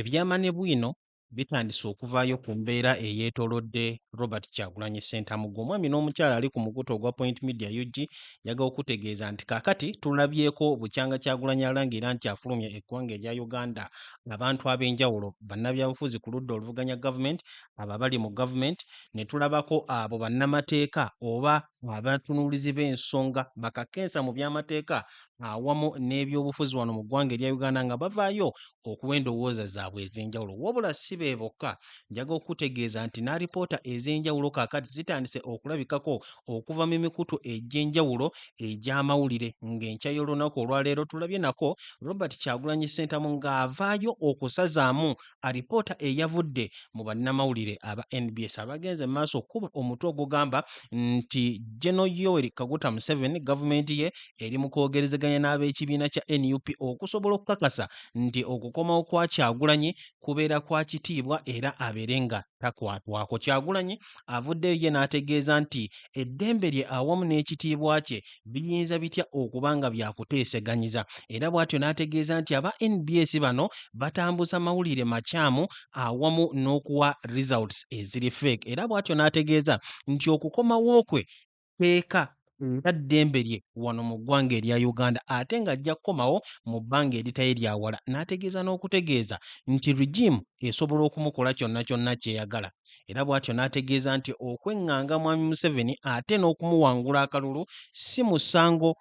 Ebyama ne bwino bitandise okuvaayo ku mbeera eyeetoolodde Robert Kyagulanyi Ssentamuge. Omwami n'omukyala ali ku mukutu ogwa Point Media UG yagala okutegeeza nti kaakati tulabyeko bukyanga Kyagulanyi alangira nti afulumye eggwanga erya Uganda abantu ab'enjawulo, bannabyabufuzi ku ludda oluvuganya gavumenti, abo abali mu gavumenti, ne tulabako abo bannamateeka oba abatunuulizi b'ensonga bakakensa mu byamateeka awamu n'ebyobufuzi wano mu ggwanga erya Uganda nga bavaayo okuwa endowooza zaabwe ez'enjawulo. Wabula si be bokka, njaga okutegeeza nti n'alipoota ez'enjawulo kaakati zitandise okulabikako okuva mu mikutu egy'enjawulo egy'amawulire, ng'enkya y'olunaku olwaleero tulabye nako Robert Kyagulanyi Ssentamu ng'avaayo okusazaamu alipoota eyavudde mu bannamawulire aba NBS abagenze mu maaso okuba omutwe ogugamba nti General Yoweri Kaguta Museveni gavumenti ye eri mu kwogerezeganya n'ab'ekibiina kya NUP okusobola okukakasa nti okukomawo kwa Kyagulanyi kubeera kwa kitiibwa era abeere nga takwatwako. Kyagulanyi avuddeyo ye n'ategeeza nti eddembe lye awamu n'ekitiibwa kye biyinza bitya okuba nga byakuteeseganyiza, era bw'atyo n'ategeeza nti aba NBS bano batambuza mawulire makyamu awamu n'okuwa results eziri fake, era bw'atyo n'ategeeza nti okukomawo kwe teeka era ddembe lye wano mu ggwanga erya Uganda ate ng'ajja kukomawo mu bbanga eritali lya wala. N'ategeeza n'okutegeeza nti regime esobola okumukola kyonna kyonna kyeyagala, era bw'atyo n'ategeeza nti okweŋŋanga Mwami Museveni ate n'okumuwangula akalulu si musango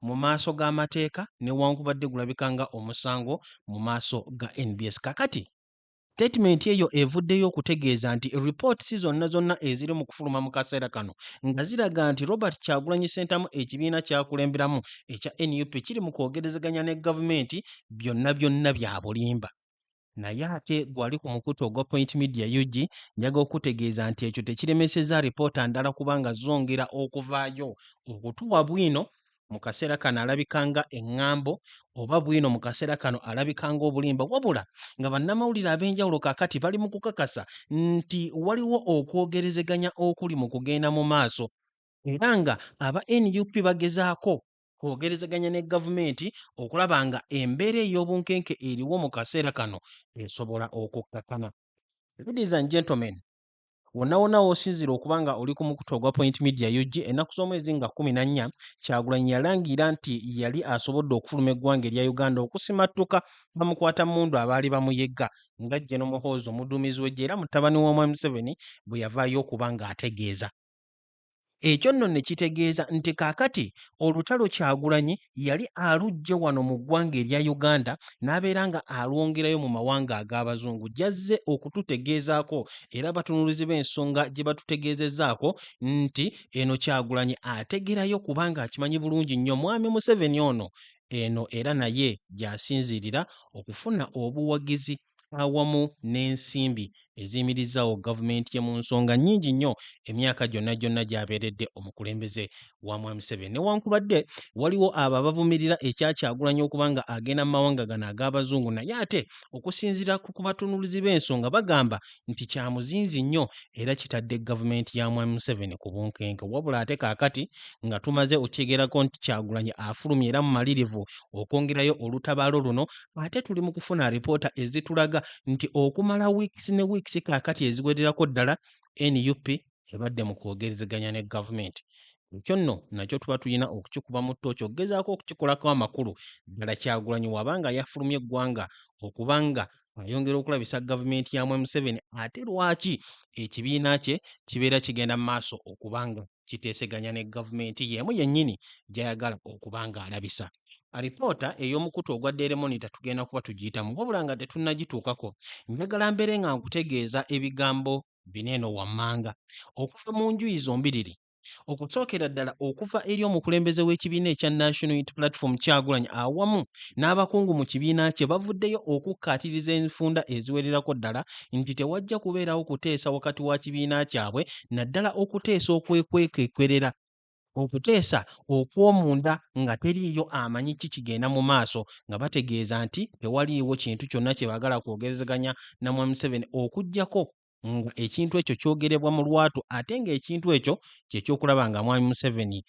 mu maaso g'amateeka newankubadde gulabika nga omusango mu maaso ga NBS. Kakati statement eyo evuddeyo okutegeeza nti reports zonna eziri mu kufuluma mu kaseera kano nga ziraga nti Robert Kyagulanyi Ssentamu ekibiina kyakulemberamu ekya NUP kiri mu kwogerezeganya ne gavumenti byonna bya bulimba. Naye ate gwali ku mukutu ogwa Point Media UG njaga okutegeeza nti ekyo tekiremesezza alipoota ndala kubanga zongera okuvaayo okutuwa bwino mu kaseera kano alabikanga eŋŋambo oba bwino mu kaseera kano alabikanga obulimba, wabula nga bannamawulire ab'enjawulo kaakati bali mu kukakasa nti waliwo okwogerezeganya okuli mu kugenda mu maaso era nga aba NUP bagezaako kwogerezeganya ne gavumenti okulaba nga embeera ey'obunkenke eriwo mu kaseera kano esobola okukkakana. Ladies and gentlemen, wonna w'osinzira okuba nga oli ku mukutu ogwa Point Media UG ennaku z'omwezi nga 14 Kyagulanyi yalangira nti yali asobodde okufuluma eggwanga erya Uganda okusimattuka bamukwata mmundu abaali bamuyegga nga General Muhoozi omuduumizi w'eggye era mutabani w'Omwami Museveni bwe yavaayo okuba ng'ategeeza. Ekyo nno ne kitegeeza nti kaakati olutalo Kyagulanyi yali aluggye wano mu ggwanga erya Uganda n'abeera nga alwongerayo mu mawanga ag'abazungu. Jazze okututegeezaako era batunuulizi b'ensonga gye batutegeezezzaako nti eno Kyagulanyi ategerayo kubanga akimanyi bulungi nnyo Mwami Museveni ono eno era naye gy'asinziirira okufuna obuwagizi awamu n'ensimbi eziyimirizaawo gavumenti ye mu nsonga nnyingi nnyo emyaka gyonna gy'abeeredde omukulembeze wa Mwami Museveni. Newankubadde waliwo abo abavumirira ekya Kyagulanyi okuba nga agenda mu mawanga gano ag'abazungu, naye ate okusinziira ku batunuulizi b'ensonga bagamba nti kyamuzinzi nnyo era kitadde gavumenti ya Mwami Museveni ku bunkenke. Wabula ate kaakati nga tumaze okitegeerako nti Kyagulanyi afulumye era mumalirivu okwongerayo olutabaalo luno, ate tuli mu kufuna alipoota ezitulaga nti okumala weeks ne weeks kaakati eziwererako ddala NUP ebadde mu kwogerezeganya ne gavumenti. Ekyo nno nakyo tuba tulina okukikuba mu ttooki okugezaako okukikolako amakulu ddala Kyagulanyi wabanga yafulumye eggwanga okuba nga ayongera okulabisa gavumenti ya Mwami Museveni, ate lwaki ekibiina kye kibeera kigenda mu maaso okuba nga kiteeseganya ne gavumenti yeemu yennyini gy'ayagala okuba nga alabisa. Alipoota ey'omukutu ogwa Daily Monitor tugenda kuba tugiyitamu, wabula nga tetunnagituukako njagala mbeere nga nkutegeeza ebigambo bineeno wammanga okuva mu njuyi zombiriri. Okusookera ddala okuva eri omukulembeze w'ekibiina ekya National Unity Platform Kyagulanyi awamu n'abakungu mu kibiina kye bavuddeyo okukkaatiriza enfunda eziwererako ddala nti tewajja kubeerawo kuteesa wakati wa kibiina kyabwe naddala okuteesa okwekwekekerera, okuteesa okw'omunda nga teriiyo amanyi ki kigenda mu maaso, nga bategeeza nti tewaliiwo kintu kyonna kye baagala kwogerezeganya na Mwami Museveni okuggyako nga ekintu ekyo kyogerebwa mu lwatu ate ng'ekintu ekyo kye ky'okulaba nga Mwami Museveni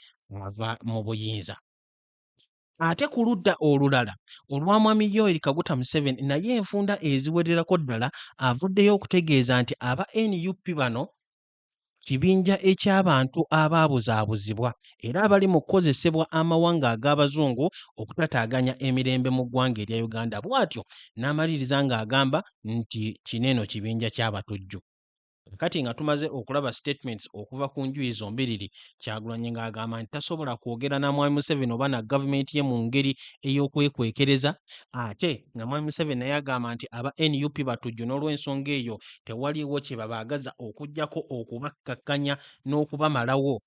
ava mu buyinza. Ate ku ludda olulala olwa Mwami Yoweri Kaguta Museveni naye enfunda eziwererako ddala avuddeyo okutegeeza nti aba NUP bano kibinja eky'abantu abaabuzaabuzibwa era abali mu kukozesebwa amawanga ag'abazungu okutataaganya emirembe mu ggwanga erya Uganda. Bw'atyo n'amaliriza ng'agamba nti kino eno kibinja ky'abatujju. Kati nga tumaze okulaba statements okuva ku njuyi zombiriri, Kyagulanyi ng'agamba nti tasobola kwogera na Mwami Museveni oba na gavumenti ye mu ngeri ey'okwekwekereza, ate nga Mwami Museveni naye agamba nti aba NUP batujju n'olw'ensonga eyo tewaliiwo kye babaagaza okuggyako okubakkakkanya n'okubamalawo.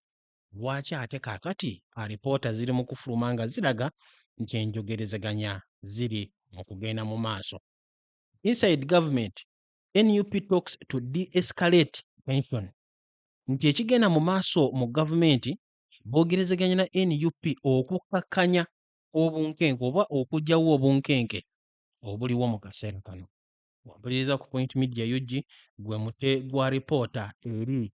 Lwaki ate kaakati alipoota ziri mu kufuluma nga ziraga nti enjogerezeganya ziri mu kugenda mu maaso. Inside government, NUP talks to de-escalate tension. Nti ekigenda mu maaso mu gavumenti boogerezeganya na NUP okukkakkanya obunkenke oba okuggyawo obunkenke obuliwo mu kaseera kano. Wampuliriza ku Point Media UG gwe mute gwa ripoota eri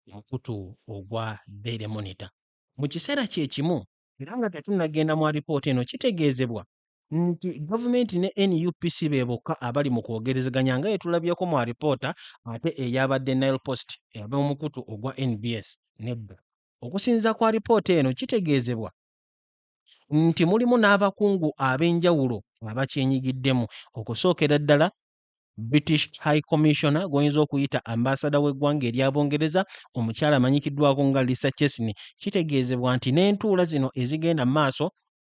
mukutu ogwa Daily Monitor. Mu kiseera kye kimu era nga tetunnagenda mu alipoota eno kitegeezebwa nti gavumenti ne NUP si be bokka abali mu kwogerezeganya nga yetulabyeko mu alipoota ate eyabadde Nile Post ab'omukutu ogwa NBS nedda. Okusinziira ku alipoota eno kitegeezebwa nti mulimu n'abakungu ab'enjawulo abakyenyigiddemu okusookera ddala British High Commissioner goyinza okuyita ambassador w'eggwanga ery'Abongereza omukyala amanyikiddwako nga Lisa Chesney. Kitegeezebwa nti n'entuula zino ezigenda mu maaso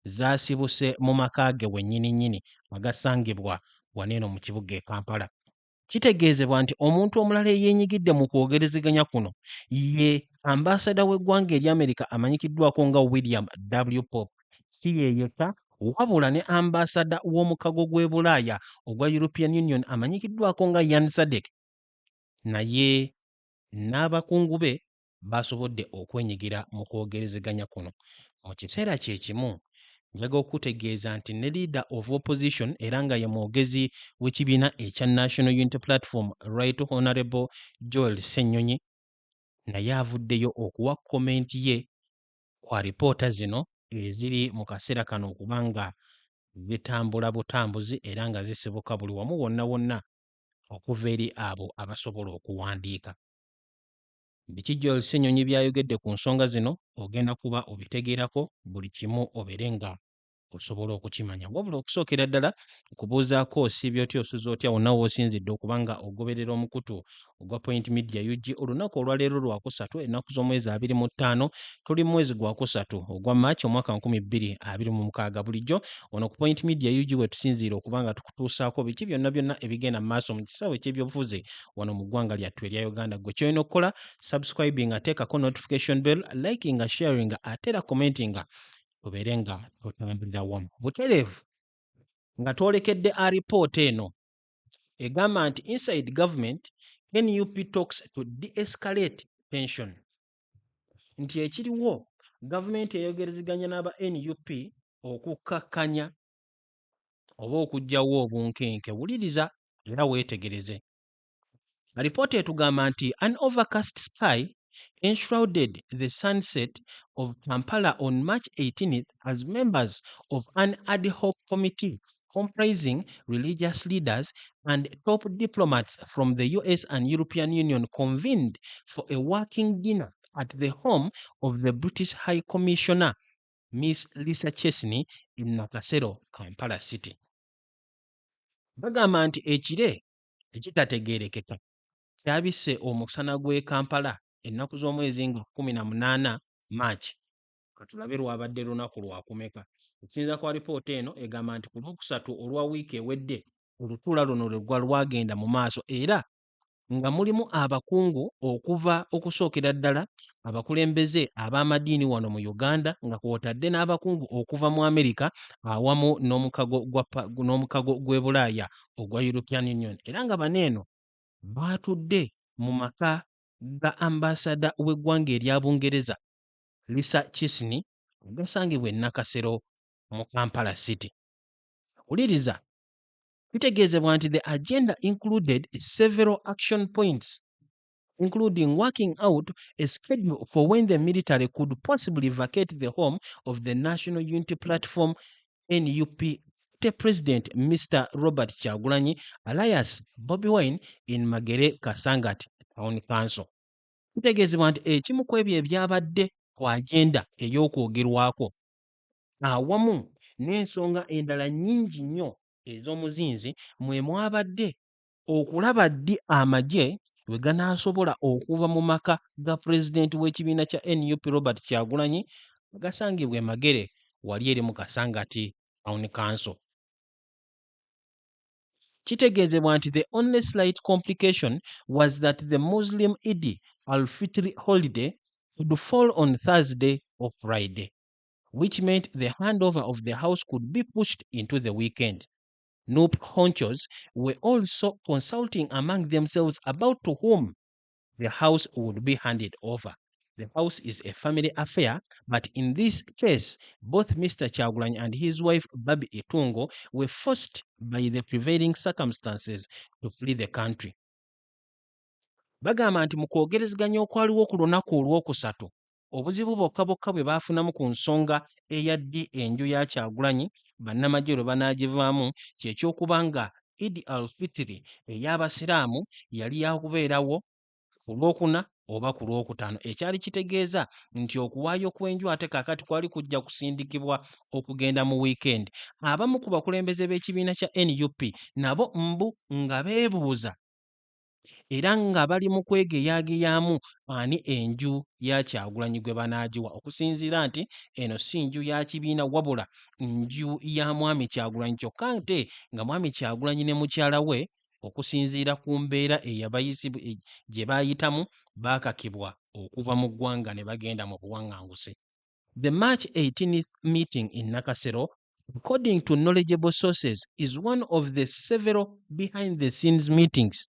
zaasibuse mu maka ge wennyini agasangibwa waneeno mu kibuga e Kampala. Kitegeezebwa nti omuntu omulala eyeenyigidde mu kwogerezeganya kuno ye ambassador w'eggwanga ery'Amerika amanyikiddwako nga William W. Pope. Si ye yekka wabula ne ambassador w'omukago gw'e Bulaaya ogwa European Union amanyikiddwako nga Jan Sadek naye n'abakungu be basobodde okwenyigira mu kwogerezeganya kuno. Mu kiseera kye kimu njaga okutegeeza nti ne leader of opposition era nga ye mwogezi w'ekibiina ekya National Unity Platform Right Honorable Joel Ssennyonyi naye avuddeyo okuwa komenti ye ku alipoota zino eziri mu kaseera kano okuba nga zitambula butambuzi era nga zisibuka buli wamu wonna okuva eri abo abasobola okuwandiika. Biki Joel Ssennyonyi byayogedde ku nsonga zino ogenda kuba obitegeerako buli kimu obeere nga osobola okukimanya. Wabula okusookera ddala okubuuzaako osiibye otya osuze otya wonna w'osinzidde okuba nga ogoberera omukutu ogwa Point Media UG. Olunaku olwaleero lwakusatu ennaku z'omwezi 25 tuli mu mwezi gwa kusatu ogwa Maachi omwaka 2026. Bulijjo wano ku Point Media UG we tusinziira okuba nga tukutuusaako biki byonna ebigenda mu maaso mu kisaawe ky'ebyobufuzi wano mu ggwanga lyattu erya Uganda. Gwe ky'olina okukola subscribing, ateekako notification bell, liking, sharing, ate era commenting tubeere nga tutambulira wamu butereevu nga twolekedde alipoota eno egamba nti inside government NUP talks to de-escalate tension. Nti ekiriwo gavumenti eyogerezeganya n'aba NUP okukkakkanya oba okuggyawo obunkenke. Wuliriza era weetegereze. Alipoota etugamba nti an overcast sky enshrouded the sunset of Kampala on March 18th as members of an ad hoc committee comprising religious leaders and top diplomats from the US and European Union convened for a working dinner at the home of the British High Commissioner, Miss Lisa Chesney, in Nakasero, Kampala City. Bagamba nti ekire ekitategeerekeka kyabisse omusana gw'e Kampala ennaku z'omwezi nga 18 Maachi. Katulabe lwabadde lunaku lwakumeka. Okusinziira ku alipoota eno egamba nti ku Lwokusatu olwa wiiki ewedde olutuula luno lwagenda mu maaso era nga mulimu abakungu okuva okusookera ddala abakulembeze ab'amadiini wano mu Uganda nga kw'otadde n'abakungu okuva mu Amerika awamu n'omukago gw'e Bulaaya ogwa European Union era nga baneeno baatudde mu maka ga ambasada w'eggwanga erya Bungereza Lisa Chesney agasangibwa e Nakasero mu Kampala City. Wuliriza, kitegeezebwa nti the agenda included several action points including working out a schedule for when the military could possibly vacate the home of the National Unity Platform NUP President Mr. Robert Kyagulanyi alias Bobi Wine in Magere Kasangati Town Council. Kitegeezebwa nti ekimu ku ebyo ebyabadde ku agenda ey'okwogerwako awamu n'ensonga endala nnyingi nnyo ez'omuzinzi mwe mwabadde okulaba ddi amagye bwe ganaasobola okuva mu maka ga pulezidenti w'ekibiina kya NUP Robert Kyagulanyi gasangibwa e Magere wali eri mu Kasangati Town Council. Kitegeezebwa nti the only slight complication was that the Muslim Eid al-Fitr holiday would fall on Thursday or Friday, which meant the handover of the house could be pushed into the weekend. NUP honchos were also consulting among themselves about to whom the house would be handed over. The house is a family affair, but in this case, both Mr. Kyagulanyi and his wife Babi Etungo were forced by the prevailing circumstances to flee the country. Bagamba nti mu kwogerezeganya okwaliwo ku lunaku olwokusatu obuzibu bwokka bwokka bwe baafunamu ku nsonga eyaddi enju ya Kyagulanyi bannamagye lwe banaagivaamu kyekyokuba nga Eid al-Fitr ey'Abasiraamu yali yakubeerawo ku Lwokuna oba ku Lwokutaano, ekyali kitegeeza nti okuwaayo kw'enju ate kaakati kwali kujja kusindikibwa okugenda mu wiikendi. Abamu ku bakulembeze b'ekibiina kya NUP nabo mbu nga beebuuza era nga bali mu kwegeyaageyaamu ani enju ya Kyagulanyi gwe banaagiwa, okusinziira nti eno si nju ya kibiina wabula nju ya mwami Kyagulanyi, kyokka nte nga mwami Kyagulanyi ne mukyala we okusinziira ku mbeera gye baayitamu baakakibwa okuva mu ggwanga ne bagenda mu buwaŋŋanguse. The March 18th meeting in Nakasero, according to knowledgeable sources, is one of the several behind-the-scenes meetings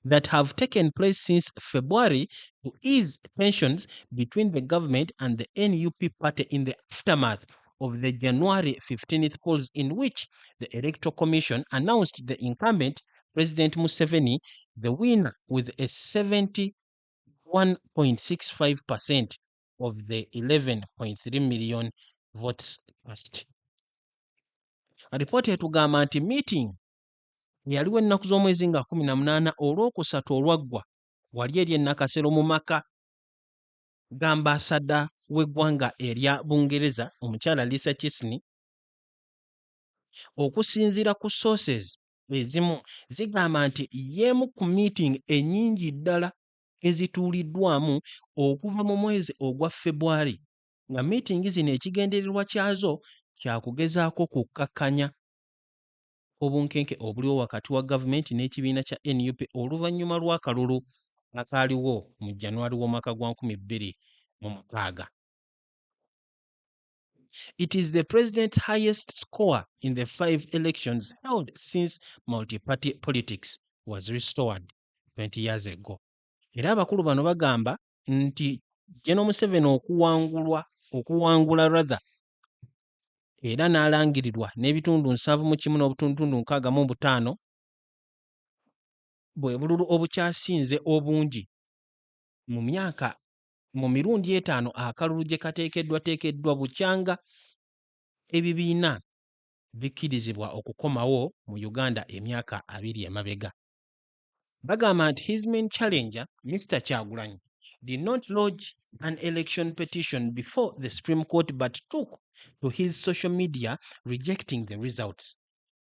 that have taken place since February to ease tensions between the government and the NUP party in the aftermath of the January 15th polls, in which the Electoral Commission announced the incumbent President Museveni the winner with a 71.65% of the 11.3 million votes cast. Ripoti etugamba nti meeting yaliwo ennaku z'omwezi nga 18 olwokusatu olwaggwa wali eri e Nakasero mu maka ga ambasada w'eggwanga erya Bungereza omukyala Lisa Chisney. Okusinziira ku sources ezimu zigamba nti y'emu ku meeting ennyingi ddala ezituuliddwamu okuva mu mwezi ogwa February, nga meeting zino ekigendererwa kyazo kyakugezaako kukkakkanya obunkenke obuliwo wakati wa gavumenti n'ekibiina kya NUP oluvannyuma lw'akalulu akaaliwo mu January w'omwaka gwa 2016. It is the president's highest score in the 5 elections held since multi-party politics was restored 20 years ago. Era abakulu bano bagamba nti General Museveni okuwangula rather era n'alangirirwa n'ebitundu 7.65 bwe bululu obukyasinze obungi mu mirundi etaano akalulu gye kateekeddwa bukyanga ebibiina bikkirizibwa okukomawo mu Uganda emyaka 2 emabega. Bagamba nti his main challenger, Mr. Kyagulanyi, did not lodge an election petition before the Supreme Court but took to his social media rejecting the results,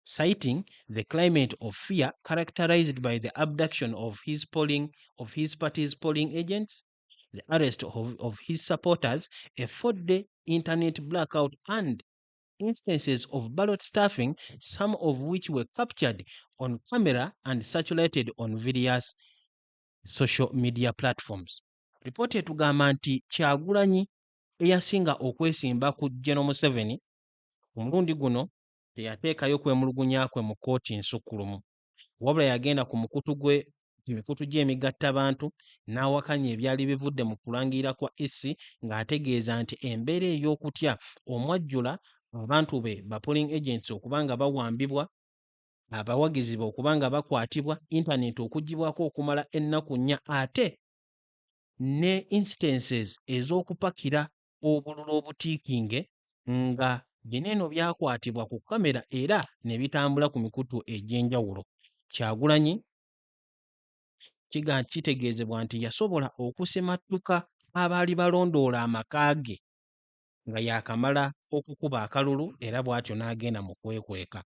citing the climate of fear characterized by the abduction of his party's polling agents, the arrest of his supporters, a 4-day internet blackout, and instances of ballot stuffing, some of which were captured on camera and circulated on various social media platforms. Ripoti etugamba nti Kyagulanyi eyasinga okwesimba ku General Museveni omulundi guno teyateekayo kwemulugunya kwe mu kkooti ensukkulumu, wabula yagenda ku mikutu gy'emigattabantu n'awakanya ebyali bivudde mu kulangirira kwa EC ng'ategeeza nti embeera ey'okutya omwajjula abantu be ba polling agents okubanga bawambibwa, abawagizi be okubanga bakwatibwa, intaneti okuggibwako okumala ennaku 4, ate ne instances ez'okupakira obululu obutiikinge nga bino eno byakwatibwa ku kamera era ne bitambula ku mikutu egy'enjawulo. Kyagulanyi kitegeezebwa nti yasobola okusemattuka abaali balondoola amaka ge nga yaakamala okukuba akalulu era bw'atyo n'agenda mu kwekweka.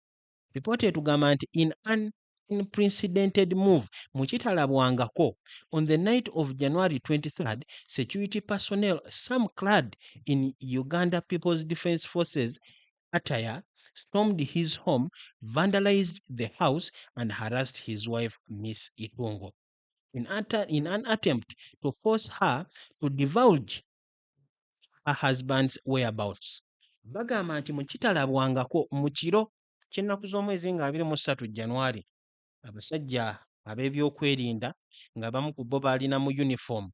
Ripoota etugamba nti in an unprecedented move mu kitalabwangako, on the night of January 23rd, security personnel, some clad in Uganda People's Defence Forces attire, stormed his home, vandalized the house and harassed his wife, Miss Itungo, in an attempt to force her to divulge her husband's whereabouts. Bagamba nti mu kitalabwangako mu kiro ky'ennaku z'omwezi nga 23 January, abasajja ab'ebyokwerinda ng'abamu ku bo baali na mu uniform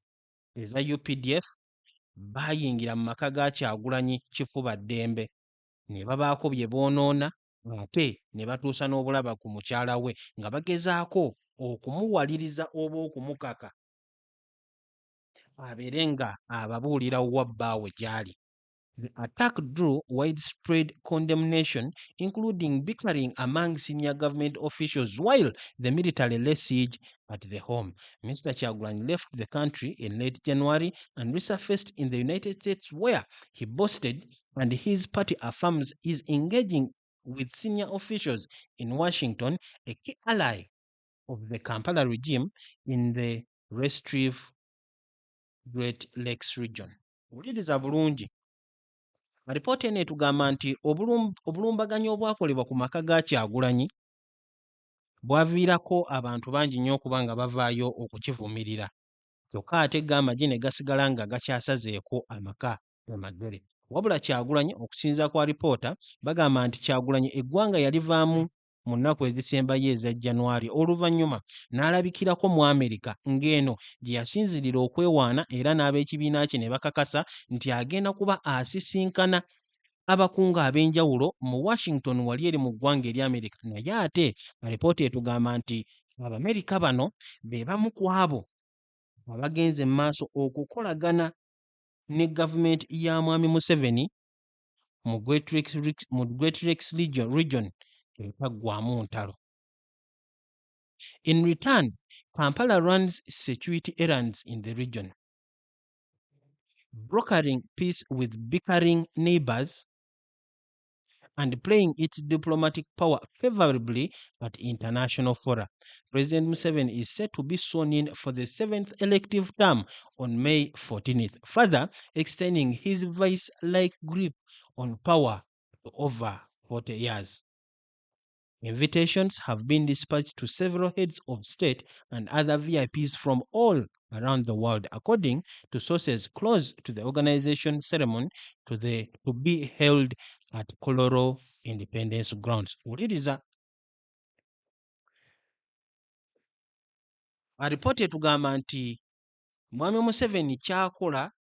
eza UPDF baayingira mu maka ga Kyagulanyi kifubaddembe ne babaako bye boonoona ate ne batuusa n'obulaba ku mukyala we nga bagezaako okumuwaliriza oba okumukaka abeere nga ababuulira wa bbaawe gy'ali. The attack drew widespread condemnation, including bickering among senior government officials, while the military lay siege at the home. Mr. Kyagulanyi left the country in late January and resurfaced in the United States, where he boasted and his party affirms is engaging with senior officials in Washington, a key ally of the Kampala regime in the restrictive Great Lakes region. Wuliriza bulungi. Alipoota eno etugamba nti obulumbaganyi obwakolebwa ku maka ga Kyagulanyi bwaviirako abantu bangi nnyo okuba nga bavaayo okukivumirira. Kyokka ate amagye ne gasigala nga gakyasazeeko amaka amagere. Wabula Kyagulanyi okusinziira kwa alipoota bagamba nti Kyagulanyi eggwanga yalivaamu mu nnaku ezisembayo eza January oluvannyuma n'alabikirako mu Amerika ng'eno gye yasinzirira okwewaana era n'ab'ekibiina kye ne bakakasa nti agenda kuba asisinkana abakungu ab'enjawulo mu Washington wali eri mu ggwanga eri Amerika. Naye ate alipoota etugamba nti Abamerika bano be bamu ku abo abagenze mu maaso okukolagana ne gavumenti ya Mwami Museveni mu Great Lakes region etaggwamu ntalo. In return, Kampala runs security errands in the region, brokering peace with bickering neighbors and playing its diplomatic power favorably at international fora. President Museveni is set to be sworn in for the 7th elective term on May 14th, further extending his vice-like grip on power to over 40 years. Invitations have been dispatched to several heads of state and other VIPs from all around the world, according to sources close to the organization ceremony to be held at Kololo Independence Grounds. Wuliriza. Alipoota etugamba nti Mwami Museveni ky'akola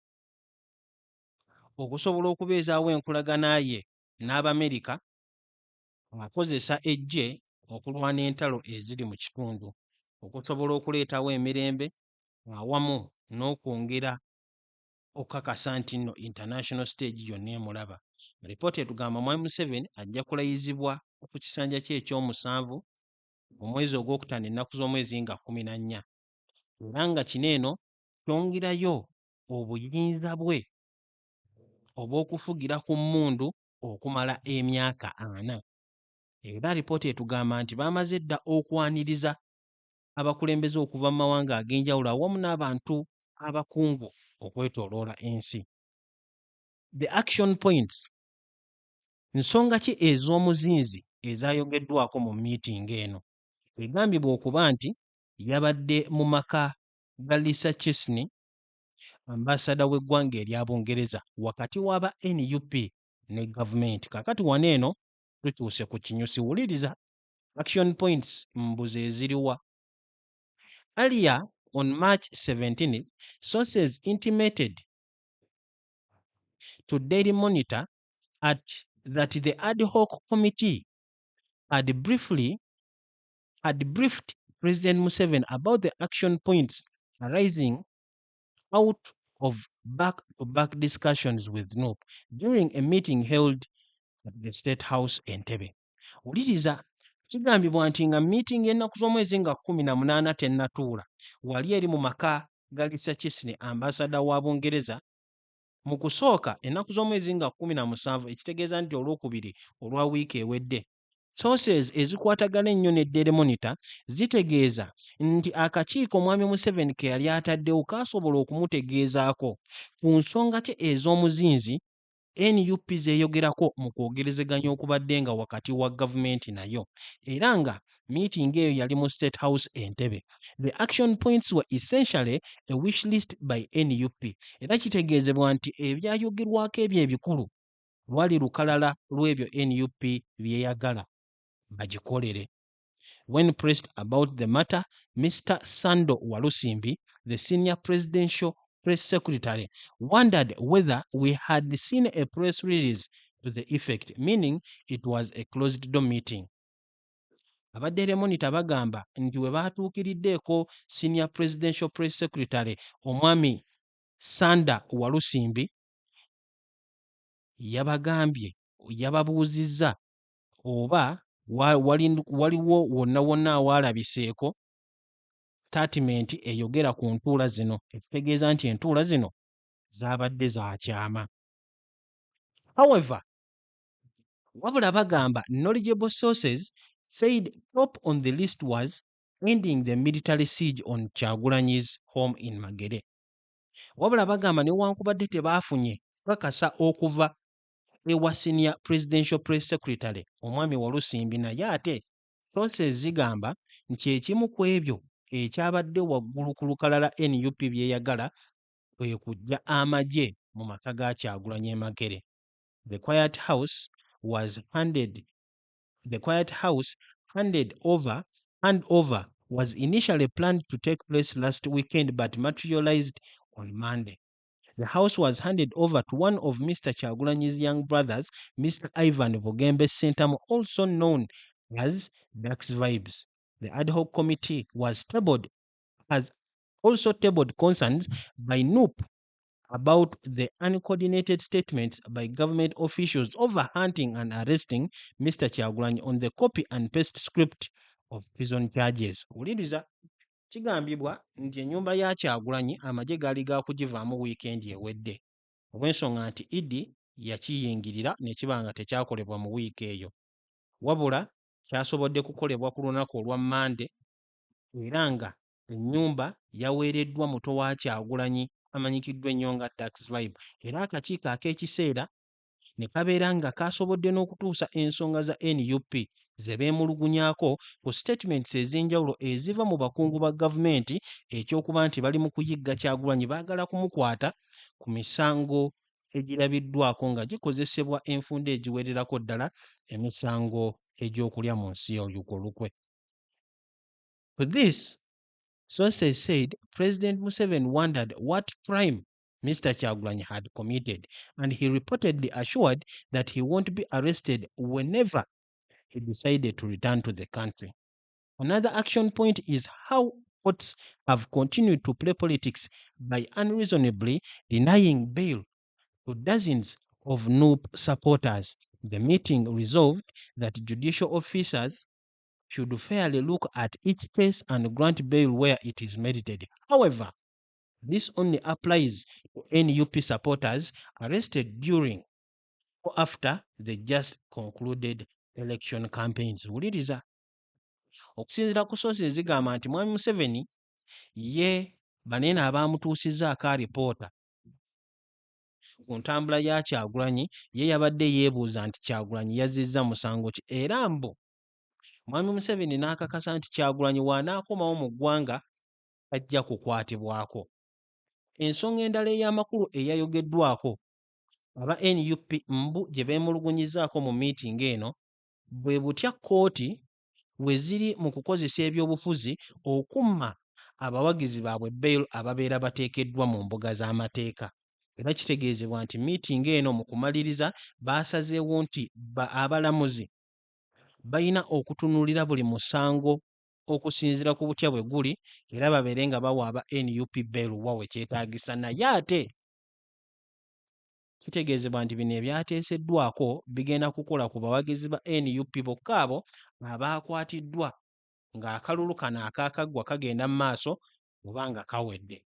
okusobola okubeezaawo enkolagana ye n'Abamerika akozesa eggye okulwana entalo eziri mu kitundu okusobola okuleetawo emirembe awamu n'okwongera okukakasa nti nno international stage yonna emulaba. Alipoota etugamba Mwami Museveni ajja kulayizibwa ku kisanja kye ekyomusanvu mu mwezi ogwokutaano ennaku z'omwezi nga 14 era nga kino eno kyongerayo obuyinza bwe obw'okufugira ku mmundu okumala emyaka 4. Era alipoota etugamba nti bamaze dda okwaniriza abakulembeze okuva mu mawanga ag'enjawulo awamu n'abantu abakungu okwetooloola ensi. The action points, nsonga ki ez'omuzinzi ezaayogeddwako mu meeting eno? Egambibwa okuba nti yabadde mu maka ga Lisa Chisney, ambasada w'eggwanga erya Bungereza, wakati w'aba NUP ne gavumenti. Kakati wano eno tutuuse ku kinyusi. Wuliriza action points mbuze eziriwa. Earlier on March 17th, sources intimated to Daily Monitor that the ad hoc committee had briefed President Museveni about the action points arising out of back-to-back discussions with NUP during a meeting held at the State House Entebbe. Wuliriza, kigambibwa nti nga meeting y'ennaku z'omwezi nga 18 tennatuula wali eri mu maka ga Lisa Kisine ambasada wa Bungereza mu kusooka ennaku z'omwezi nga 17 ekitegeeza nti olwokubiri olwa wiiki ewedde. Sources ezikwatagana ennyo ne Daily Monitor zitegeeza nti akakiiko Mwami Museveni ke yali ataddewo kaasobola okumutegeezaako ku nsonga kye ez'omuzinzi NUP zeeyogerako mu kwogerezeganya okubadde nga wakati wa gavumenti nayo era nga meeting eyo yali mu State House Entebbe. The action points were essentially a wish list by NUP era kitegeezebwa nti ebyayogerwako ebyo ebikulu lwali lukalala lw'ebyo NUP byeyagala bagikolere. When pressed about the matter, Mr. Sando Walusimbi, the senior presidential press secretary, wondered whether we had seen a press release to the effect, meaning it was a closed-door meeting. Abadde Monitor bagamba nti we baatuukiriddeeko senior presidential press secretary omwami Sanda Walusimbi yababuuzizza oba waliwo wonna awalabiseeko statement eyogera ku ntuula zino ekitegeeza nti entuula zino zaabadde za kyama. However, wabula bagamba knowledgeable sources said top on the list was ending the military siege on Kyagulanyi's home in Magere. Wabula bagamba newankubadde tebaafunye kakasa okuva ewa senior presidential press secretary omwami Walusimbi naye ate sources zigamba nti ekimu ku ebyo ekyabadde waggulu ku lukalala NUP byeyagala kwe kujja amagye mu maka ga Kyagulanyi e Magere. The Quiet House handover was initially planned to take place last weekend but materialized on Monday. The house was handed over to one of Mr. Kyagulanyi's young brothers, Mr. Ivan Bugembe Sentamu, also known as Dax Vibes. The ad hoc committee has also tabled concerns by NUP about the uncoordinated statements by government officials over hunting and arresting Mr. Kyagulanyi on the copy and paste script of prison charges. Uliriza, kigambibwa nti ennyumba ya Kyagulanyi amagye gaali gaakugivaamu wiikendi ewedde olw'ensonga nti Idi yakiyingirira ne kiba nga tekyakolebwa mu wiiki eyo, wabula kyasobodde kukolebwa ku lunaku olwa Mande era nga ennyumba yaweereddwa muto wa Kyagulanyi amanyikiddwa ennyo nga Dax Vibe era akakiiko ak'ekiseera ne kabeera nga kasobodde n'okutuusa ensonga za NUP ze beemulugunyaako ku statements ez'enjawulo eziva mu bakungu ba gavumenti ekyokuba nti bali mu kuyigga Kyagulanyi baagala kumukwata ku misango egirabiddwako nga gikozesebwa enfunda egiwererako ddala emisango egy'okulya mu nsi olukwe. For this, sources said President Museveni wondered what crime Mr. Kyagulanyi had committed, and he reportedly assured that he won't be arrested whenever he decided to return to the country. Another action point is how courts have continued to play politics by unreasonably denying bail to dozens of NUP supporters. The meeting resolved that judicial officers should fairly look at each case and grant bail where it is merited. However, this only applies to NUP supporters arrested during or after the just concluded election campaigns. Wuliriza, okusinziira ku sources zigamba nti Mwami Museveni ye banene abaamutuusizzaako alipoota ku ntambula ya Kyagulanyi ye yabadde yeebuuza nti Kyagulanyi yazizza musango ki era mbu Mwami Museveni n'akakasa nti Kyagulanyi waanaakomawo mu ggwanga ajja kukwatibwako. Ensonga endala ey'amakulu eyayogeddwako aba NUP mbu gye beemulugunyizzaako mu meeting eno bwe butya kkooti we ziri mu kukozesa ebyobufuzi okumma abawagizi baabwe bail ababeera bateekeddwa mu mbuga z'amateeka. Era kitegeezebwa nti meeting eno mu kumaliriza baasazeewo nti abalamuzi balina okutunuulira buli musango okusinziira ku butya bwe guli era babeere nga bawa aba NUP beeruwa we kyetaagisa. Naye ate kitegeezebwa nti bino ebyateeseddwako bigenda kukola ku bawagizi ba NUP bokka abo abaakwatiddwa ng'akalulu kano akaakaggwa kagenda mu maaso oba nga kawedde.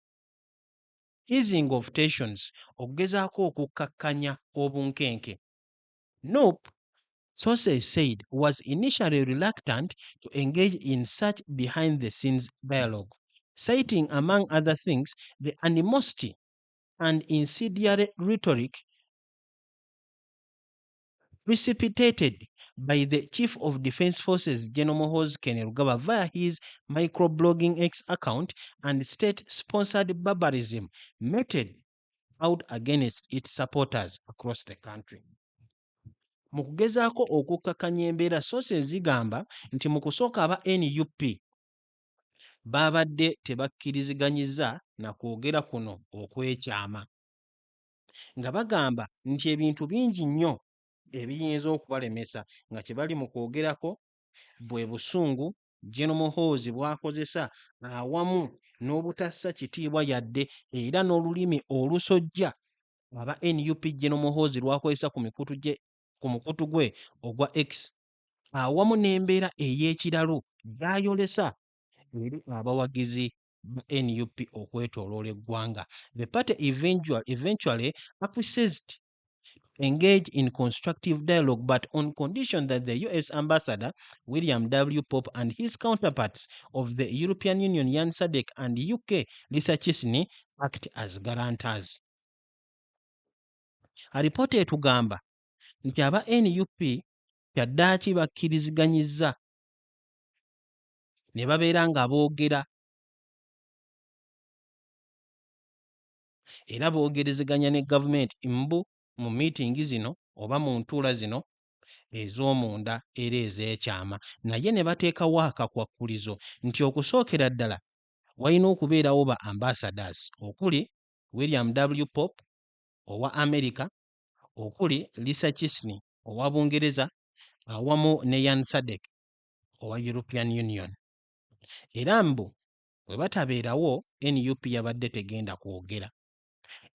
Easing of tensions, okugezaako okukkakkanya obunkenke. NUP, sources said, was initially reluctant to engage in such behind-the-scenes dialogue, citing, among other things, the animosity and incendiary rhetoric precipitated by the Chief of Defense Forces, General Muhoozi Kainerugaba, via his microblogging X account and state-sponsored barbarism meted out against its supporters across the country. Mu kugezaako okukkakanya embeera, sources zigamba nti mu kusooka aba NUP baabadde tebakkiriziganyizza na kwogera kuno okwekyama, nga bagamba nti ebintu bingi nnyo ebiyinza okubalemesa nga kye bali mu kwogerako bwe busungu General Muhoozi bw'akozesa awamu n'obutassa kitiibwa yadde era n'olulimi olusojja aba NUP General Muhoozi lw'akozesa ku mukutu gwe ogwa X, awamu n'embeera ey'ekiralu gy'ayolesa eri abawagizi ba NUP okwetooloola eggwanga. The party eventually acquiesced engage in constructive dialogue, but on condition that the US Ambassador William W. Pope and his counterparts of the European Union Jan Sadeck and UK Lisa Chisney act as guarantors. Alipoota etugamba nti aba NUP kyaddaaki bakkiriziganyizza ne babeera nga boogera era boogerezeganya ne gavumenti mu miitingi zino oba mu ntuula zino ez'omunda era ez'ekyama, naye ne bateekawo akakwakkulizo nti okusookera ddala walina okubeerawo ba ambassadors okuli William W. Pope owa America, okuli Lisa Chisney owa Bungereza awamu ne Jan Sadeck owa European Union. Era mbu bwe batabeerawo NUP yabadde tegenda kwogera.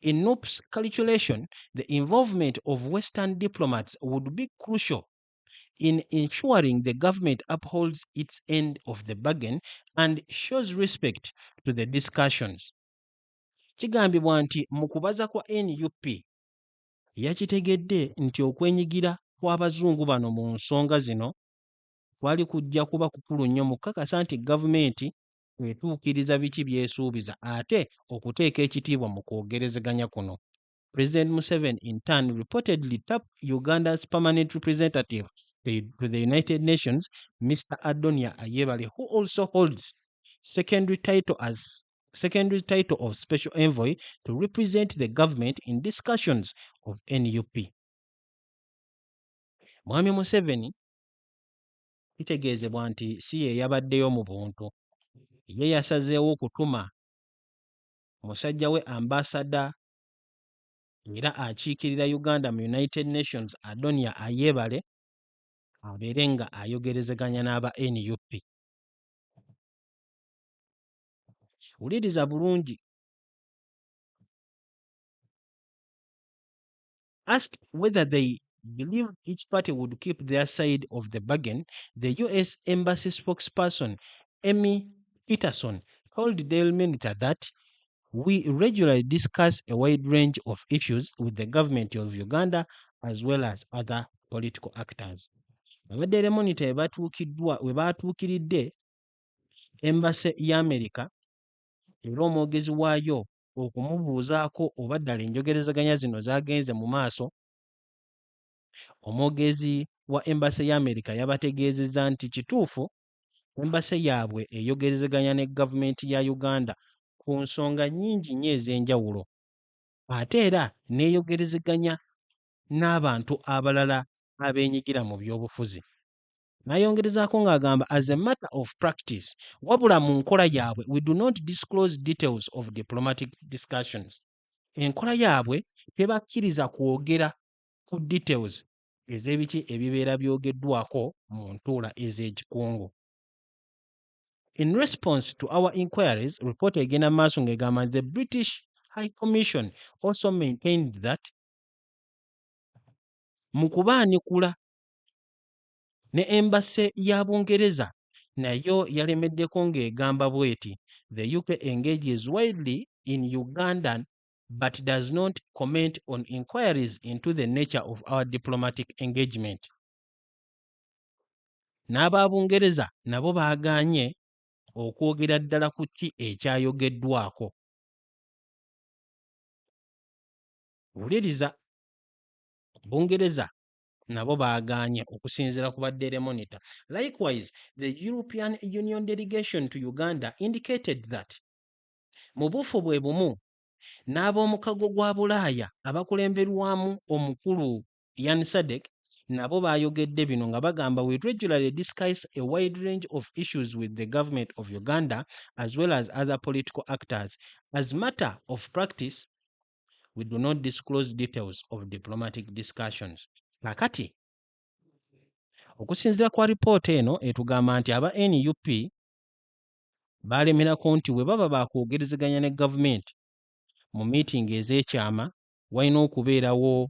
In NUP's calculation, the involvement of Western diplomats would be crucial in ensuring the government upholds its end of the bargain and shows respect to the discussions. Kigambibwa nti mu kubaza kwa NUP yakitegedde nti okwenyigira kw'abazungu bano mu nsonga zino kwali kujja kuba kukulu nnyo mu kukakasa nti gavumenti etuukiriza biki by'esuubiza ate okuteeka ekitiibwa mu kwogerezeganya kuno. President Museveni in turn reportedly tapped Uganda's permanent representative to the United Nations, Mr. Adonia Ayebale, who also holds secondary title of special envoy to represent the government in discussions of NUP. Mwami Museveni kitegeezebwa nti si ye yabaddeyo mu buntu, ye yasazeewo okutuma musajja we ambassador era akiikirira Uganda mu United Nations, Adonia Ayebale, abeere nga ayogerezeganya n'aba NUP. Wuliriza bulungi. Asked whether they believe each party would keep their side of the bargain, the US Embassy spokesperson Amy Peterson told Daily Monitor that we regularly discuss a wide range of issues with the government of Uganda as well as other political actors. Daily Monitor we baatuukiridde Embassy ya America era omwogezi waayo okumubuuzaako oba ddala enjogerezaganya zino zaagenze mu maaso. Omwogezi wa Embassy ya America yabategeezezza nti kituufu Embassy yaabwe eyogerezeganya ne gavumenti ya Uganda ku nsonga nnyingi nnyo ez'enjawulo, ate era n'eyogerezeganya n'abantu abalala abeenyigira mu by'obufuzi. N'ayongerezaako ng'agamba as a matter of practice, wabula mu nkola yaabwe, we do not disclose details of diplomatic discussions. Enkola yaabwe tebakkiriza kwogera ku details ez'ebiki ebibeera byogeddwako mu ntuula ez'ekikungu. In response to our inquiries, report egenda maaso ng'egamba the British High Commission also maintained that mu kubaanikula ne embase ya Bungereza nayo yalemeddeko ng'egamba bw'eti the UK engages widely in Ugandan but does not comment on inquiries into the nature of our diplomatic engagement. N'aba Bungereza nabo baagaanye okwogera ddala ku ki ekyayogeddwako. Wuliriza, Bungereza nabo baagaanye okusinziira ku ba Daily Monitor. Likewise, the European Union delegation to Uganda indicated that mu bufu bwe bumu n'ab'omukago gwa Bulaaya abakulemberwamu omukulu Yan Sadek nabo baayogedde bino nga bagamba we regularly discuss a wide range of issues with the government of Uganda as well as other political actors. As matter of practice, we do not disclose details of diplomatic discussions. Kakati okusinziira kwa ripoota eno etugamba nti aba NUP baalemerako nti bwe baba baakwogerezeganya ne gavumenti mu miitingi ez'ekyama walina okubeerawo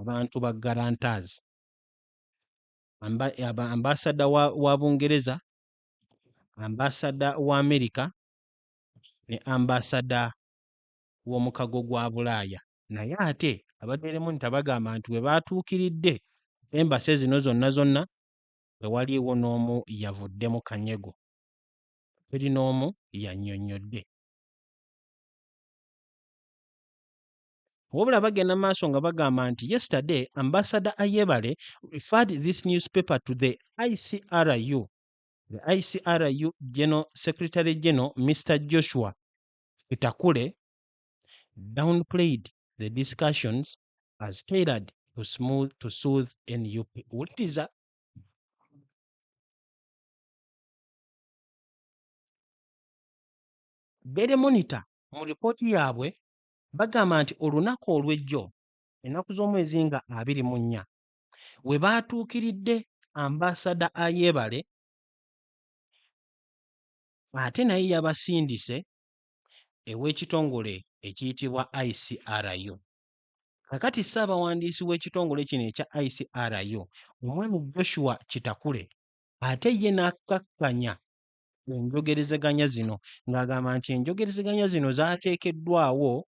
abantu ba guarantors. Ambassador wa Bungereza, ambassador wa Amerika ne ambassador w'omukago gwa Bulaaya. Naye ate abaddeeremu nti bagamba nti we baatuukiridde embase zino zonna tewaliiwo n'omu yavuddemu kanyego, teri n'omu yannyonnyodde. Wabula bagenda maaso nga bagamba nti yesterday Ambassador Ayebare referred this newspaper to the ICRU. The ICRU General Secretary General Mr. Joshua Kitakule downplayed the discussions as tailored to soothe NUP. Wuliriza, Daily Monitor mu ripooti yaabwe bagamba nti olunaku olw'ejjo ennaku z'omwezi nga 24 we baatuukiridde Ambassador Ayebare ate naye yabasindise ew'ekitongole ekiyitibwa ICRU. Kakati ssaabawandiisi w'ekitongole kino ekya ICRU omwami Joshua Kitakule ate ye n'akkakkanya enjogerezeganya zino ng'agamba nti enjogerezeganya zino zaateekeddwawo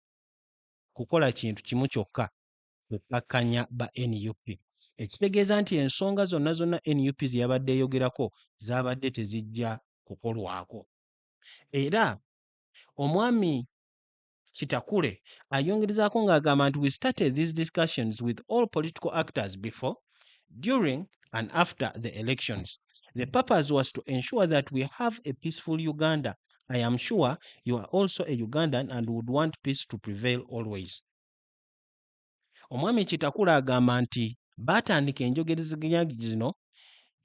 kukola kintu kimu kyokka, kukkakkanya ba NUP. Ekitegeeza nti ensonga zonna NUP ze yabadde eyogerako zaabadde tezijja kukolwako. Era omwami Kitakule ayongerezaako ng'agamba nti we started these discussions with all political actors before, during and after the elections. The purpose was to ensure that we have a peaceful Uganda. I am sure you are also a Ugandan and would want peace to prevail always. Omwami Kitakule agamba nti baatandika enjogerezeganya zino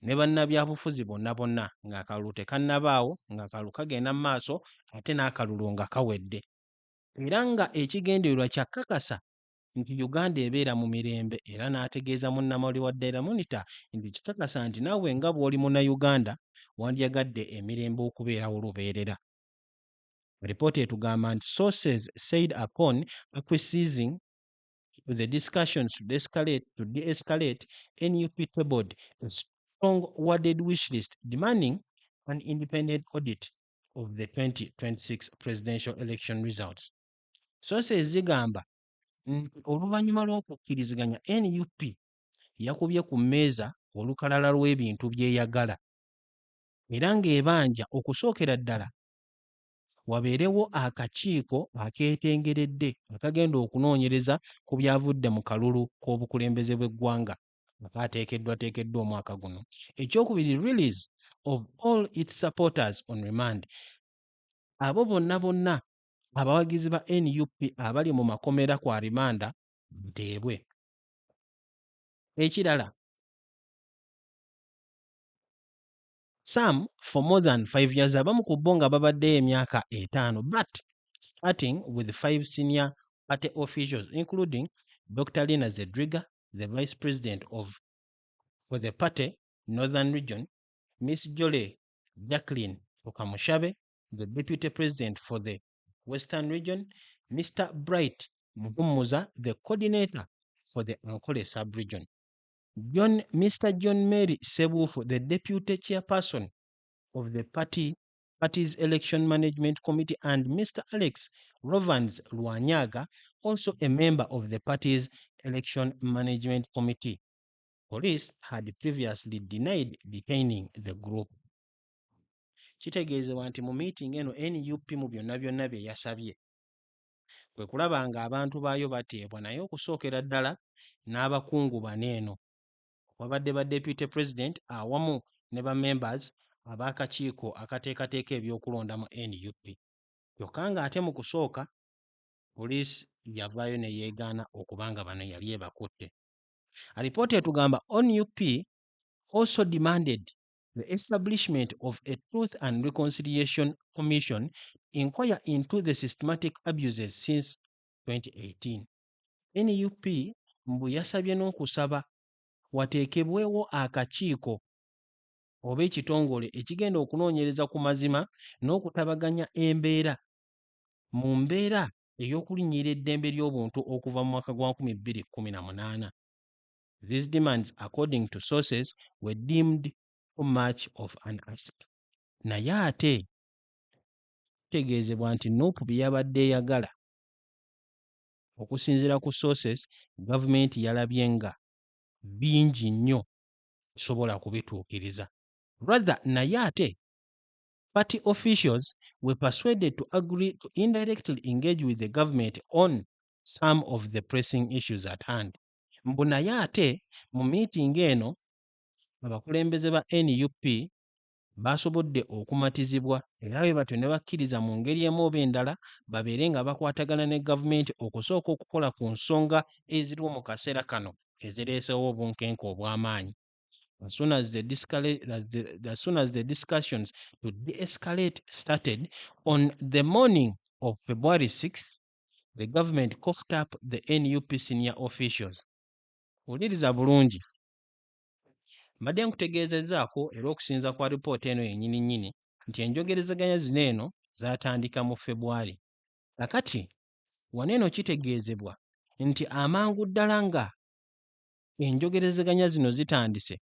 ne bannabyabufuzi bonna ng'akalulu tekannabaawo, ng'akalulu kagenda mu maaso ate n'akalulu nga kawedde. Era nga ekigendererwa kyakakasa nti Uganda ebeera mu mirembe, era n'ategeeza munnamawulire wa Daily Monitor nti kikakasa nti naawe nga bw'oli munnayuganda wandyagadde emirembe okubeerawo lubeerera. Ripoota etugamba nti sources said upon acquiescing to the discussions to de-escalate, NUP tabled a strong worded wish list demanding an independent audit of the 2026 presidential election results. Sources zigamba nti oluvannyuma lw'okukkiriziganya NUP yakubye ku mmeeza olukalala lw'ebintu byeyagala era ng'ebanja okusookera ddala wabeerewo akakiiko akeetengeredde akagenda okunoonyereza ku byavudde mu kalulu k'obukulembeze bw'eggwanga akaateekeddwateekeddwa omwaka guno. Ekyokubiri, release of all its supporters on remand. Abo bonna abawagizi ba NUP abali mu makomera kwa rimanda nteebwe. Ekirala, some for more than 5 years abamu ku bo nga babaddeyo emyaka 5, but starting with 5 senior party officials including Dr. Lina Zedriga, the vice president for the party Northern Region, Miss Jole Jacqueline Okamushabe, the Deputy President for the Western Region, Mr. Bright Muhumuza, the Coordinator for the Ankole Sub-Region, Mr. John Mary Sebufu, the Deputy Chairperson of the party's Election Management Committee, and Mr. Alex Rovans Luanyaga, also a member of the party's Election Management Committee. Police had previously denied detaining the group. Kitegeezebwa nti mu meeting eno NUP mu byonna byonna bye yasabye kwe kulaba ng'abantu baayo bateebwa, naye okusookera ddala n'abakungu bano eno wabadde ba Deputy President awamu ne ba members ab'akakiiko akateekateeka ebyokulonda mu NUP. Kyokka ng'ate mu kusooka poliisi yavaayo ne yeegaana okubanga bano yali ebakutte. Alipoota etugamba NUP also demanded the establishment of a Truth and Reconciliation Commission inquire into the systematic abuses since 2018. NUP mbu yasabye n'okusaba wateekebwewo akakiiko oba ekitongole ekigenda okunoonyereza ku mazima n'okutabaganya embeera mu mbeera ey'okulinnyira eddembe ly'obuntu okuva mu mwaka gwa 2018. These demands, according to sources, were deemed too much of an ask. Naye ate kitegeezebwa nti Nuupu bye yabadde eyagala okusinziira ku sources, gavumenti yalabye nga bingi nnyo sobola kubituukiriza. Rather, naye ate party officials were persuaded to agree to indirectly engage with the government on some of the pressing issues at hand. Mbu naye ate mu meeting eno abakulembeze ba NUP basobodde okumatizibwa era bwe batyo ne bakkiriza mu ngeri emu oba endala babeere nga bakwatagana ne gavumenti okusooka okukola ku nsonga eziriwo mu kaseera kano ezireesewo obunkenke obw'amaanyi. As soon as the discussions to de-escalate started on the morning of February 6th, the government coughed up the NUP senior officials. Uliriza bulungi. Mbadde nkutegeezezzaako era okusinza kwa ripoota eno yennyini nnyini nti enjogerezeganya zino eno zaatandika mu February. Kakati wano eno kitegeezebwa nti amangu ddala nga enjogerezeganya zino zitandise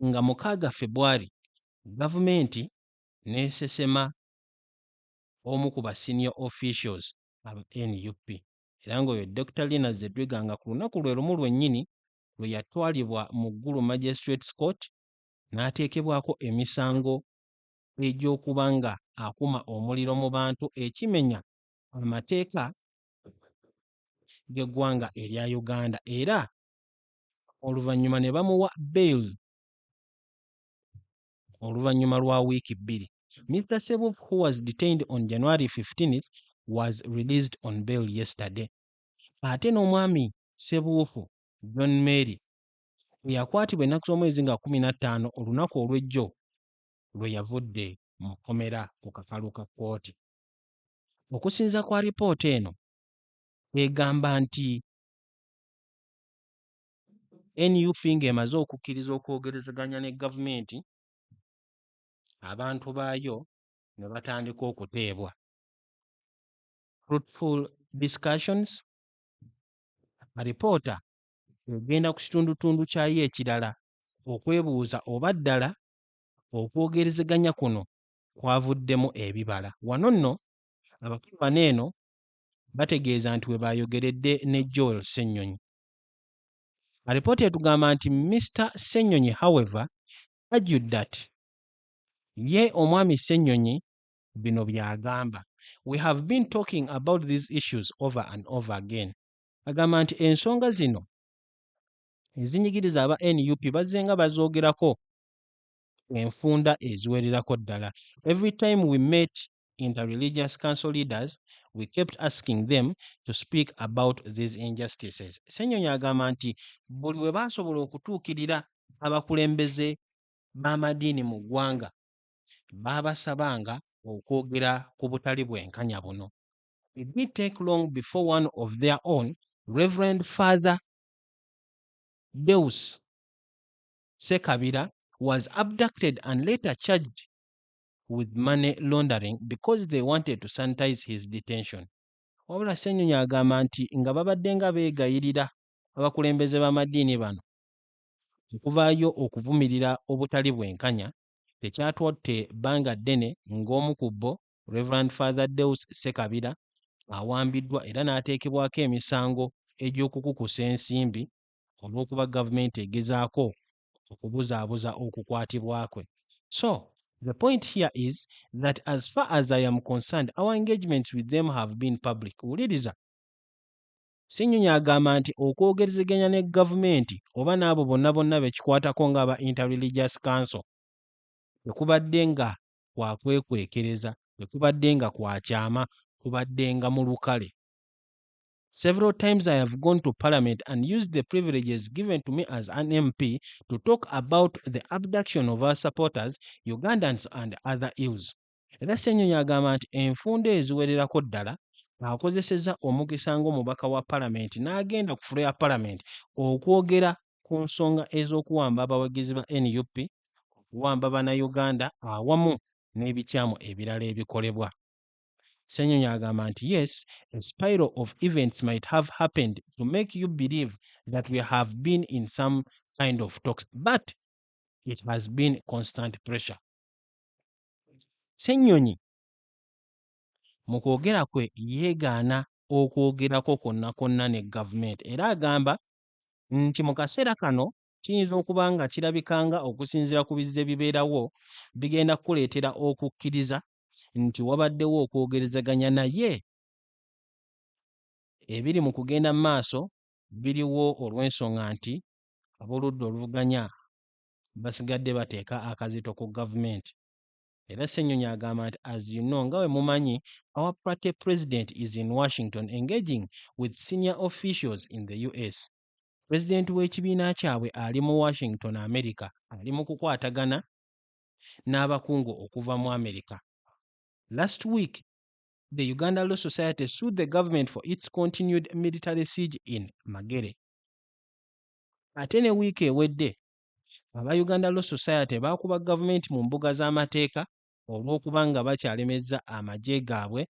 nga 6 February gavumenti n'esesema omu ku ba senior officials aba NUP era ng'oyo Dr. Lina Zedwiga nga ku lunaku lwe lumu lwennyini lwe yatwalibwa mu Gulu Magistrates Court n'ateekebwako emisango egy'okuba nga akuma omuliro mu bantu ekimenya amateeka g'eggwanga erya Uganda era oluvannyuma ne bamuwa bail oluvannyuma lwa wiiki 2. Mr. Sebufu, who was detained on January 15th, was released on bail yesterday. Ate n'omwami Sebufu John Mary yakwatibwa ennaku z'omwezi nga 15 olunaku olw'ejjo lwe yavudde mu kkomera ku kakalu ka kkooti. Okusinza kwa lipoota eno egamba nti NUP ng'emaze okukkiriza okwogerezeganya ne gavumenti, abantu baayo ne batandika okuteebwa. Fruitful discussions. Alipoota egenda ku kitundutundu kyayo ekirala okwebuuza oba ddala okwogerezeganya kuno kwavuddemu ebibala. Wano nno abakulu bano eno bategeeza nti we bayogeredde ne Joel Ssennyonyi. Alipoota etugamba nti Mr. Ssennyonyi, however, argued that ye omwami Ssennyonyi bino by'agamba. We have been talking about these issues over and over again. Agamba nti ensonga zino ezinyigiriza aba NUP bazze nga bazoogerako enfunda eziwererako ddala. Every time we met interreligious council leaders, we kept asking them to speak about these injustices. Ssennyonyi agamba nti buli we baasobola okutuukirira abakulembeze b'amadiini mu ggwanga baabasabanga okwogera ku butali bwenkanya buno. It did take long before one of their own, Reverend Father Deus Sekabira, was abducted and later charged with money laundering because they wanted to sanitize his detention. Wabula Ssenyonyi agamba nti nga babadde nga beegayirira abakulembeze b'amaddiini bano okuvaayo okuvumirira obutali bwenkanya, tekyatwadde bbanga ddene ng'omu ku bo, Reverend Father Deus Ssekabira, awambiddwa era n'ateekebwako emisango egy'okukukusa ensimbi olw'okuba gavumenti egezaako okubuzaabuza okukwatibwa kwe. So, the point here is that as far as I am concerned, our engagements with them have been public. Wuliriza. Ssenyonyi agamba nti okwogerezeganya ne gavumenti oba n'abo bonna bekikwatako ng'aba Interreligious Council tekubadde nga kwakwekwekereza, tekubadde nga kwakyama, kubadde nga mu lukale. Several times I have gone to Parliament and used the privileges given to me as an MP to talk about the abduction of our supporters, Ugandans and other ills. Era Ssenyonyi agamba nti enfunda eziwererako ddala akozesezza omukisa ng'omubaka wa Parliament n'agenda ku fulo ya Parliament okwogera ku nsonga ez'okuwamba abawagizi ba NUP, okuwamba bannayuganda awamu n'ebikyamu ebirala ebikolebwa. Ssenyonyi agamba nti yes, a spiral of events might have happened to make you believe that we have been in some kind of talks, but it has been constant pressure. Ssenyonyi mu kwogera kwe yeegaana okwogerako konna ne gavumenti era agamba nti mu kaseera kano kiyinza okuba nga kirabikanga okusinziira ku bizze bibeerawo bigenda kukuleetera okukkiriza nti wabaddewo okwogerezaganya naye ebiri mu kugenda mu maaso biriwo olw'ensonga nti ab'oludda oluvuganya basigadde bateeka akazito ku gavumenti. Era Ssenyonyi agamba nti as you know, nga bwe mumanyi, our party president is in Washington engaging with senior officials in the US. President w'ekibiina kyabwe ali mu Washington, America, ali mu kukwatagana n'abakungu okuva mu America. Last week, the Uganda Law Society sued the government for its continued military siege in Magere. Ate ne wiiki ewedde, aba Uganda Law Society baakuba gavumenti mu mbuga z'amateeka olw'okuba nga bakyalemezza amagye gaabwe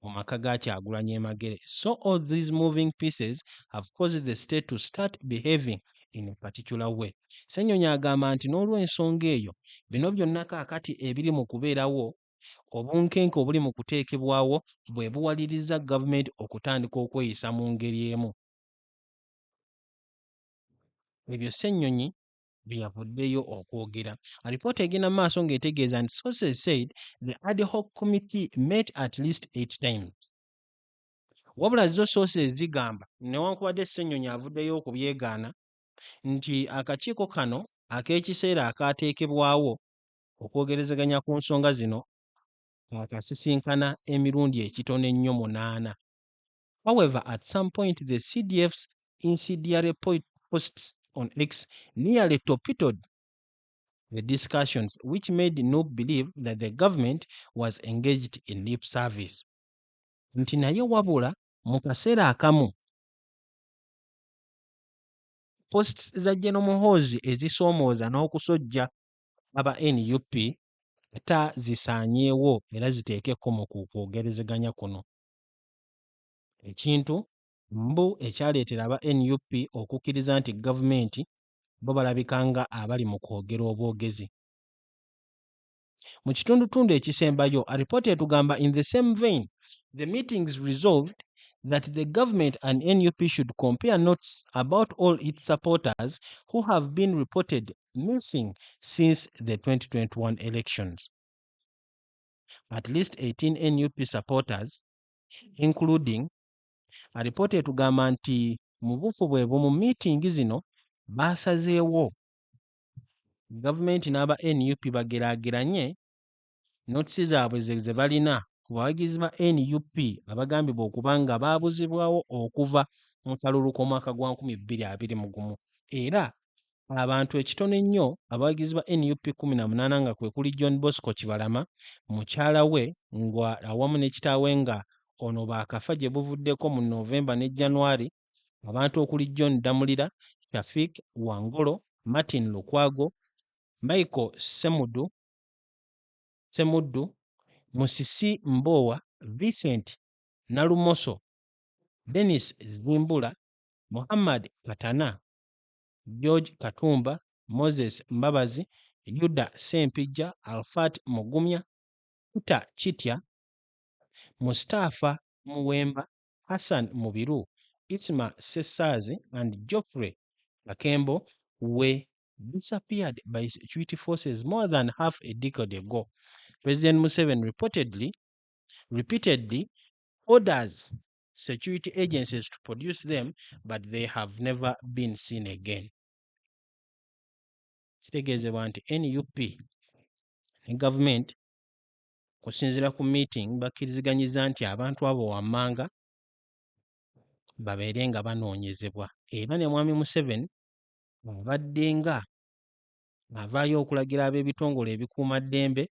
mu maka ga Kyagulanyi e Magere. So all these moving pieces have caused the state to start behaving in a particular way. Ssenyonyi agamba nti n'olw'ensonga eyo, bino byonna kaakati ebiri mu kubeerawo, obunkenke obuli mu kuteekebwawo bwe buwalirizza gavumenti okutandika okweyisa mu ngeri emu. Ebyo Ssenyonyi bye yavuddeyo okwogera. Alipoota egenda mu maaso ng'etegeeza nti sources said the ad hoc committee met at least 8 times. Wabula zo sources zigamba, newankubadde Ssenyonyi avuddeyo okubyegaana, nti akakiiko kano ak'ekiseera akaateekebwawo okwogerezeganya ku nsonga zino akasisinkana emirundi ekitono ennyo 8. However, at some point the CDF's incendiary posts on X nearly torpedoed the discussions, which made Noob believe that the government was engaged in lip service. Nti naye wabula mu kaseera akamu posts za General Muhoozi ezisoomooza n'okusojja aba NUP ata zisaanyeewo era ziteekeko mu kwogerezeganya kuno. Ekintu mbu ekyaleetera aba NUP okukkiriza nti gavumenti bo balabikanga abali mu kwogera obwogezi. Mu kitundutundu ekisembayo, alipoota etugamba in the same vein, the meetings resolved that the government and NUP should compare notes about all its supporters who have been reported missing since the 2021 elections. At least 18 NUP supporters, including, alipoota etugamba nti mu bufu bwe bumu meeting zino baasazeewo gavumenti n'aba NUP bageraageranye notisi zaabwe ze balina ku bawagizi ba NUP abagambibwa okuba nga baabuzibwawo okuva mu kalulu k'omwaka gwa 2021 era abantu ekitono ennyo abawagizi ba NUP 18 nga kwe kuli John Bosco Kibalama, mukyala we nga awamu ne kitaawe nga ono baakafa gye buvuddeko mu Novemba ne January, abantu okuli John Damulira, Shafik Wangolo, Martin Lukwago, Michael Semudu, Ssemuddu, Musisi Mbowa, Vincent Nalumoso, Dennis Zimbula, Muhammad Katana, George Katumba, Moses Mbabazi, Yuda Sempijja, Alfat Mugumya, Peter Chitya, Mustafa Muwemba, Hassan Mubiru, Isma Sessazi, and Geoffrey Akembo were disappeared by security forces more than half a decade ago. President Museveni repeatedly orders security agencies to produce them, but they have never been seen again. Kitegeezebwa nti NUP ne gavumenti kusinziira ku meeting bakkiriziganyizza nti abantu abo wammanga babeere nga banoonyezebwa, era ne mwami Museveni abadde nga avaayo okulagira ab'ebitongole ebikuumaddembe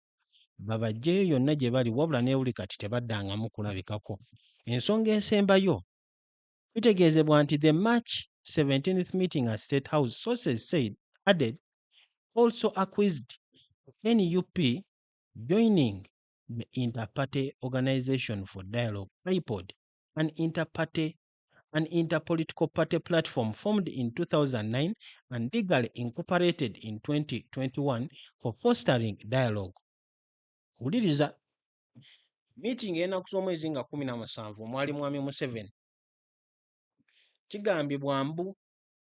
babaggyeyo yonna gye bali, wabula ne buli kati tebaddangamu kulabikako. Ensonga esembayo kitegeezebwa nti the March 17th meeting at State House, sources said, added also acquiesced NUP joining the Inter-Party Organization for Dialogue, IPOD, an interpolitical party platform formed in 2009 and legally incorporated in 2021 for fostering dialogue. Wuliriza, meeting y'ennaku z'omwezi nga 17 omwali mwami Museveni kigambibwa mbu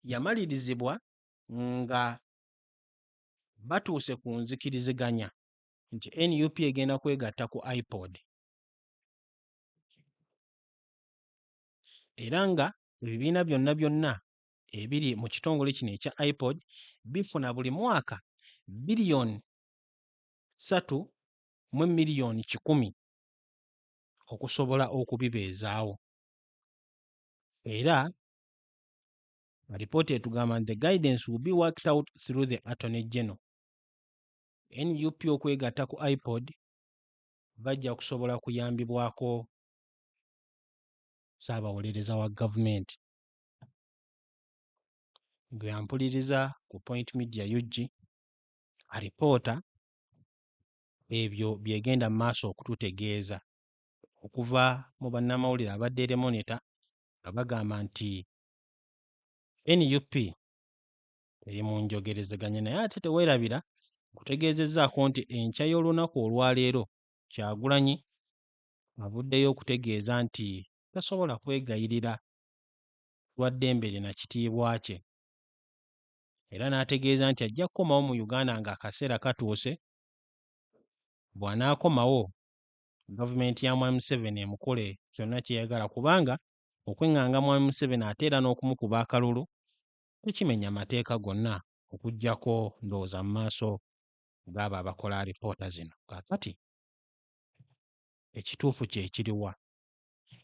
yamalirizibwa nga batuuse ku nzikiriziganya nti NUP egenda kwegatta ku IPOD, era nga ebibiina byonna ebiri mu kitongole kino ekya IPOD bifuna buli mwaka biliyoni 3 mu miliyoni 100 okusobola okubibeezaawo. Era alipoota etugamba nti the guidance will be worked out through the Attorney General. NUP okwegatta ku IPOD bajja kusobola kuyambibwako ssaabawolereza wa gavumenti. Gwe yampuliriza ku Point Media UG alipoota ebyo byegenda mu maaso okututegeeza okuva mu bannamawulire aba Daily Monitor nga bagamba nti NUP eri mu njogerezeganya, naye ate teweerabira kutegeezezzaako nti enkya y'olunaku olwaleero Kyagulanyi avuddeyo okutegeeza nti tasobola kwegayirira lwa ddembe lye na kitiibwa kye, era n'ategeeza nti ajja kukomawo mu Uganda ng'akaseera katuuse, bw'anaakomawo gavumenti ya mwami Museveni emukole kyonna kyeyagala, kubanga okweŋŋanga mwami Museveni ate era n'okumukuba akalulu tekimenya mateeka gonna okuggyako ndowooza mu maaso g'abo abakola alipoota zino. Kaakati ekituufu kye kiriwa?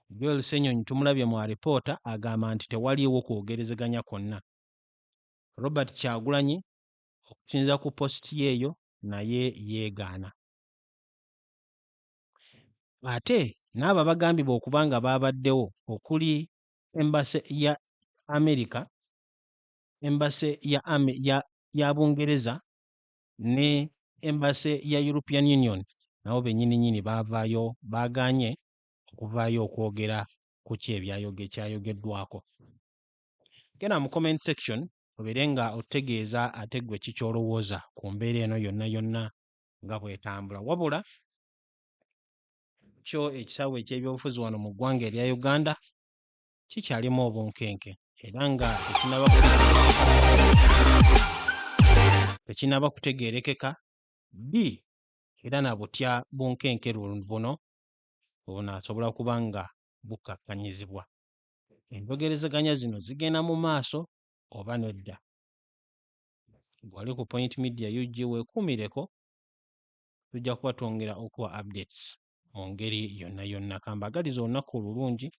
Joel Ssenyonyi tumulabye mu alipoota agamba nti tewaliiwo kwogerezeganya kwonna. Robert Kyagulanyi okusinza ku positi yeeyo naye yeegaana. Ate n'abo abagambibwa okuba nga baabaddewo okuli embase ya Amerika, embase ya Bungereza ne embase ya European Union nabo bennyini baavaayo baagaanye okuvaayo okwogera ku ki ekyayogeddwako. Genda mu comment section obeere nga otegeeza ate ggwe ki ky'olowooza ku mbeera eno yonna nga bw'etambula. Wabula kyo ekisaawe eky'ebyobufuzi wano mu ggwanga erya Uganda kikyalimu obunkenke era nga tekinaba kutegeerekeka bbi era na butya bunkenke buno bunaasobola kuba nga bukkakkanyizibwa. Enjogerezeganya zino zigenda mu maaso oba nedda? Wali ku Point Media UG weekuumireko, tujja kuba twongera okuwa updates mu ngeri yonna. Kambagaliza olunaku olulungi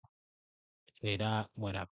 era mweraba.